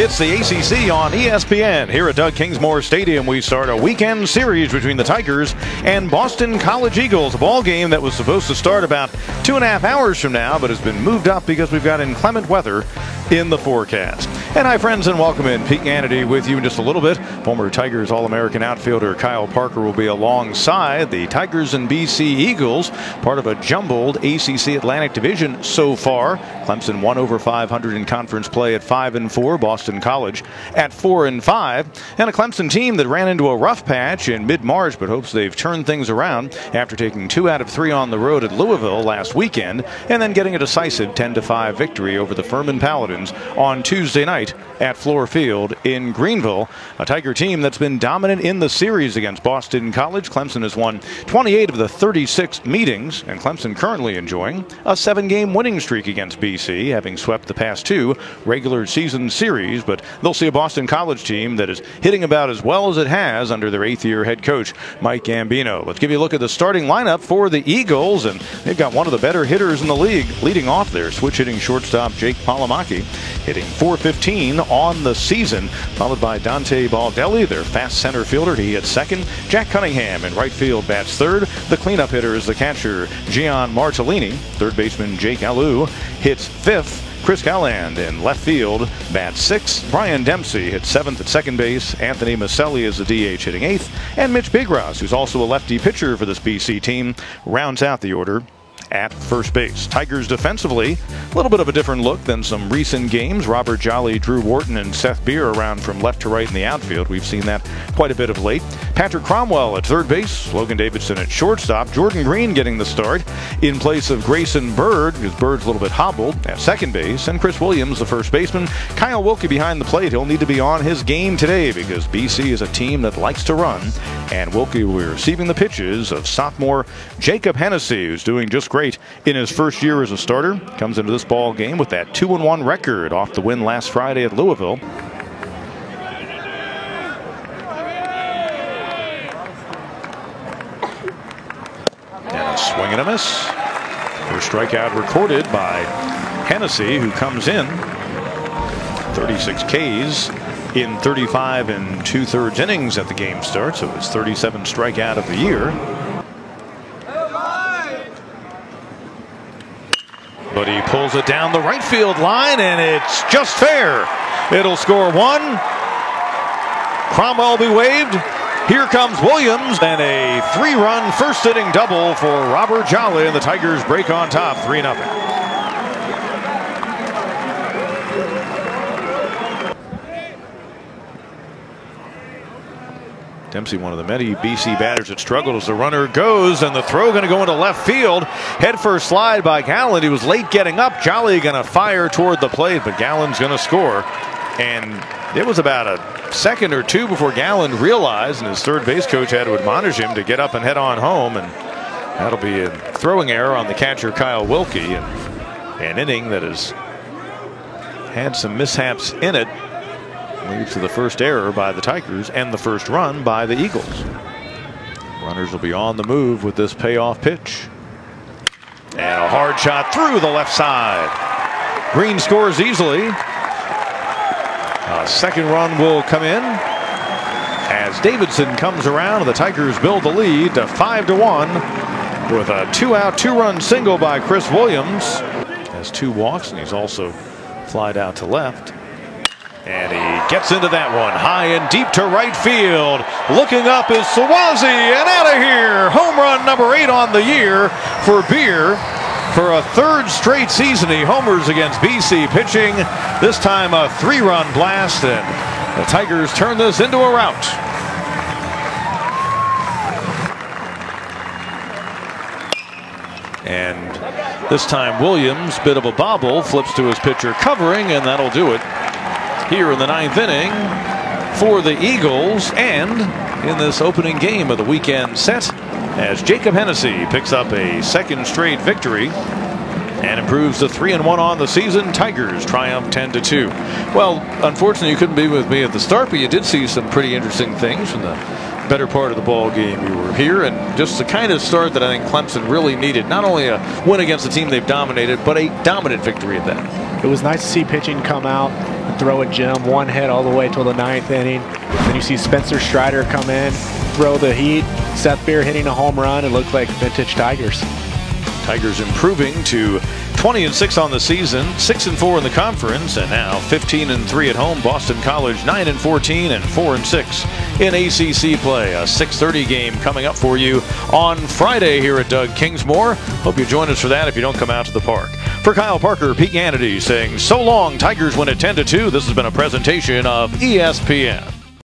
It's the ACC on ESPN. Here at Doug Kingsmore Stadium, we start a weekend series between the Tigers and Boston College Eagles. A ball game that was supposed to start about 2.5 hours from now, but has been moved up because we've got inclement weather in the forecast. And hi, friends, and welcome in. Pete Hannity with you in just a little bit. Former Tigers All-American outfielder Kyle Parker will be alongside the Tigers and BC Eagles, part of a jumbled ACC Atlantic Division so far. Clemson won over 500 in conference play at 5-4. Boston College at 4-5. And a Clemson team that ran into a rough patch in mid-March, but hopes they've turned things around after taking 2 out of 3 on the road at Louisville last weekend, and then getting a decisive 10-5 victory over the Furman Paladins on Tuesday night at Fluor Field in Greenville. A Tiger team that's been dominant in the series against Boston College. Clemson has won 28 of the 36 meetings, and Clemson currently enjoying a 7-game winning streak against BC, having swept the past 2 regular season series. But they'll see a Boston College team that is hitting about as well as it has under their 8th-year head coach, Mike Gambino. Let's give you a look at the starting lineup for the Eagles, and they've got one of the better hitters in the league leading off there. Switch-hitting shortstop Jake Palomaki, hitting .415 on the season, followed by Dante Baldelli, their fast center fielder. He hits second. Jack Cunningham in right field bats third. The cleanup hitter is the catcher Gian Martellini. Third baseman Jake Alou hits fifth. Chris Galland in left field bats sixth. Brian Dempsey hits seventh at second base. Anthony Maselli is the DH hitting eighth. And Mitch Bigros, who's also a lefty pitcher for this BC team, rounds out the order at first base. Tigers defensively, a little bit of a different look than some recent games. Robert Jolly, Drew Wharton, and Seth Beer around from left to right in the outfield. We've seen that quite a bit of late. Patrick Cromwell at third base, Logan Davidson at shortstop, Jordan Green getting the start in place of Grayson Bird, because Bird's a little bit hobbled, at second base, and Chris Williams, the first baseman. Kyle Wilkie behind the plate. He'll need to be on his game today because BC is a team that likes to run, and Wilkie will be receiving the pitches of sophomore Jacob Hennessy, who's doing just great in his first year as a starter. Comes into this ball game with that 2-1 record off the win last Friday at Louisville. And a swing and a miss. First strikeout recorded by Hennessy, who comes in 36 Ks in 35 2/3 innings at the game start, so it's 37th strikeout of the year. But he pulls it down the right field line, and it's just fair. It'll score 1. Cromwell will be waved. Here comes Williams, and a 3-run first-inning double for Robert Jolly, and the Tigers break on top 3-0. Dempsey, one of the many BC batters that struggled as the runner goes, and the throw going to go into left field. Head first slide by Galland. He was late getting up. Jolly going to fire toward the plate, but Galland's going to score. And it was about a second or two before Galland realized, and his third base coach had to admonish him to get up and head on home. And that'll be a throwing error on the catcher Kyle Wilkie, and an inning that has had some mishaps in it. Leads to the first error by the Tigers and the first run by the Eagles. Runners will be on the move with this payoff pitch. And a hard shot through the left side. Green scores easily. A second run will come in as Davidson comes around, and the Tigers build the lead to 5-1 with a 2-out, 2-run single by Chris Williams. Has 2 walks, and he's also flied out to left. And he gets into that one high and deep to right field. Looking up is Sawazi, and out of here. Home run number 8 on the year for Beer. For a 3rd straight season, he homers against BC pitching. This time a 3-run blast, and the Tigers turn this into a rout. And this time Williams, bit of a bobble, flips to his pitcher covering, and that'll do it here in the 9th inning for the Eagles, and in this opening game of the weekend set, as Jacob Hennessy picks up a 2nd straight victory and improves to 3-1 on the season. Tigers triumph 10-2. Well, unfortunately, you couldn't be with me at the start, but you did see some pretty interesting things from the better part of the ball game. You were here, and just the kind of start that I think Clemson really needed. Not only a win against a team they've dominated, but a dominant victory at that. It was nice to see pitching come out and throw a gem, one hit all the way till the 9th inning. Then you see Spencer Strider come in, throw the heat. Seth Beer hitting a home run. It looked like vintage Tigers. Tigers improving to 20-6 on the season, 6-4 in the conference, and now 15-3 at home. Boston College 9-14 and 4-6 in ACC play. A 6:30 game coming up for you on Friday here at Doug Kingsmore. Hope you join us for that if you don't come out to the park. For Kyle Parker, Pete Hannity saying so long. Tigers win at 10-2. This has been a presentation of ESPN.